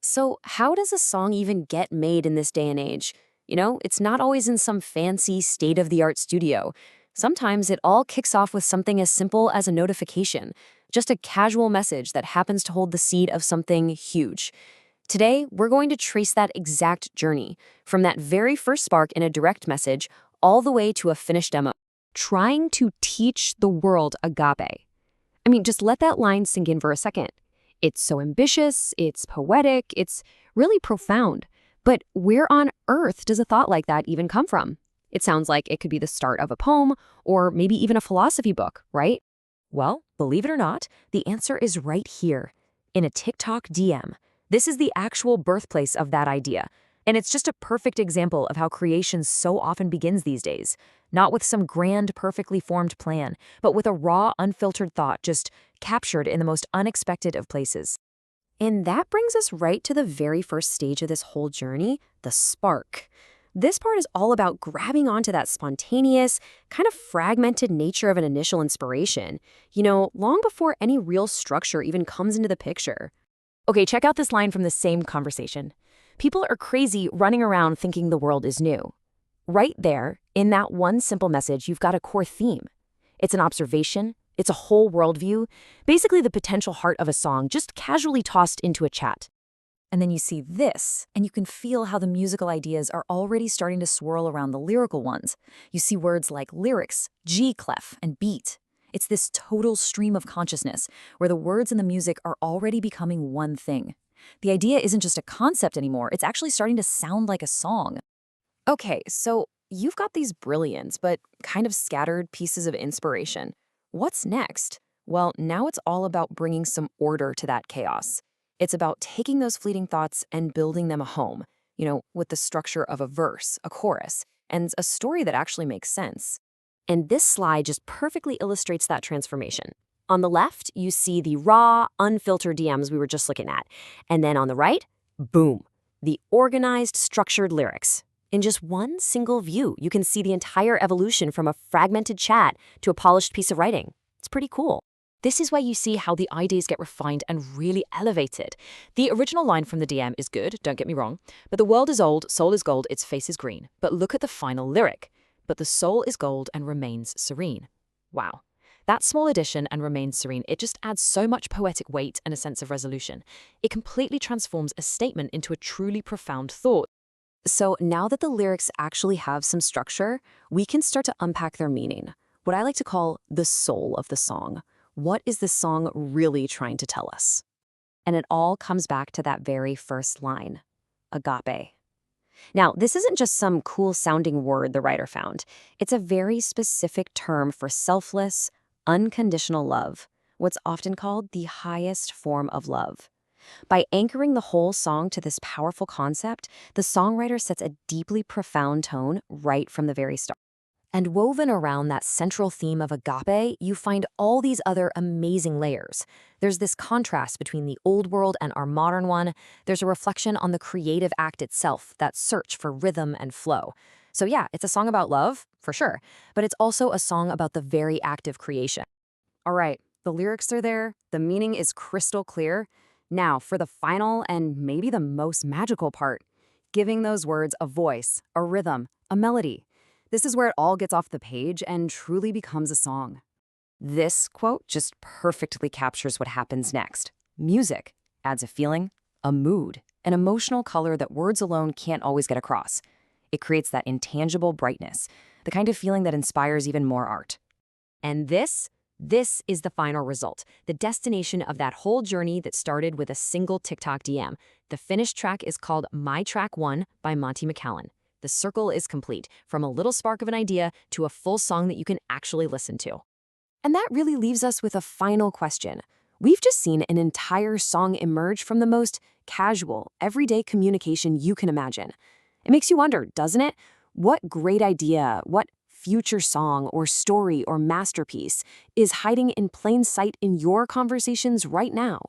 So, how does a song even get made in this day and age? It's not always in some fancy, state of the art studio. Sometimes it all kicks off with something as simple as a notification, just a casual message that happens to hold the seed of something huge. Today, we're going to trace that exact journey, from that very first spark in a direct message all the way to a finished demo. Trying to teach the world agape. Just let that line sink in for a second. It's so ambitious, it's poetic, it's really profound. But where on earth does a thought like that even come from? It sounds like it could be the start of a poem or maybe even a philosophy book, right? Well, believe it or not, the answer is right here, in a TikTok DM. This is the actual birthplace of that idea. And it's just a perfect example of how creation so often begins these days. Not with some grand, perfectly formed plan, but with a raw, unfiltered thought just captured in the most unexpected of places. And that brings us right to the very first stage of this whole journey, the spark. This part is all about grabbing onto that spontaneous, kind of fragmented nature of an initial inspiration, long before any real structure even comes into the picture. Okay, check out this line from the same conversation. People are crazy running around thinking the world is new. Right there, in that one simple message, you've got a core theme. It's an observation, it's a whole worldview, basically the potential heart of a song just casually tossed into a chat. And then you see this, and you can feel how the musical ideas are already starting to swirl around the lyrical ones. You see words like lyrics, G clef, and beat. It's this total stream of consciousness, where the words and the music are already becoming one thing. The idea isn't just a concept anymore, it's actually starting to sound like a song. Okay, so you've got these brilliant but kind of scattered pieces of inspiration. What's next? Well, now it's all about bringing some order to that chaos. It's about taking those fleeting thoughts and building them a home, with the structure of a verse, a chorus, and a story that actually makes sense. And this slide just perfectly illustrates that transformation. On the left, you see the raw, unfiltered DMs we were just looking at. And then on the right, boom, the organized, structured lyrics. In just one single view, you can see the entire evolution from a fragmented chat to a polished piece of writing. It's pretty cool. This is where you see how the ideas get refined and really elevated. The original line from the DM is good, don't get me wrong, but the world is old, soul is gold, its face is green. But look at the final lyric. But the soul is gold and remains serene. Wow. That small addition, and remains serene, it just adds so much poetic weight and a sense of resolution. It completely transforms a statement into a truly profound thought. So now that the lyrics actually have some structure, we can start to unpack their meaning, what I like to call the soul of the song. What is the song really trying to tell us? And it all comes back to that very first line, agape. Now, this isn't just some cool-sounding word the writer found. It's a very specific term for selfless, unconditional love, what's often called the highest form of love. By anchoring the whole song to this powerful concept, the songwriter sets a deeply profound tone right from the very start. And woven around that central theme of agape, you find all these other amazing layers. There's this contrast between the old world and our modern one. There's a reflection on the creative act itself, that search for rhythm and flow. So yeah, it's a song about love, for sure, but it's also a song about the very act of creation. All right, the lyrics are there, the meaning is crystal clear. Now, for the final and maybe the most magical part, giving those words a voice, a rhythm, a melody. This is where it all gets off the page and truly becomes a song. This quote just perfectly captures what happens next. Music adds a feeling, a mood, an emotional color that words alone can't always get across. It creates that intangible brightness, the kind of feeling that inspires even more art. And this is the final result, the destination of that whole journey that started with a single TikTok DM. The finished track is called My Track 1 by Monty McAllen. The circle is complete, from a little spark of an idea to a full song that you can actually listen to. And that really leaves us with a final question. We've just seen an entire song emerge from the most casual, everyday communication you can imagine. It makes you wonder, doesn't it? What great idea, what future song or story or masterpiece is hiding in plain sight in your conversations right now?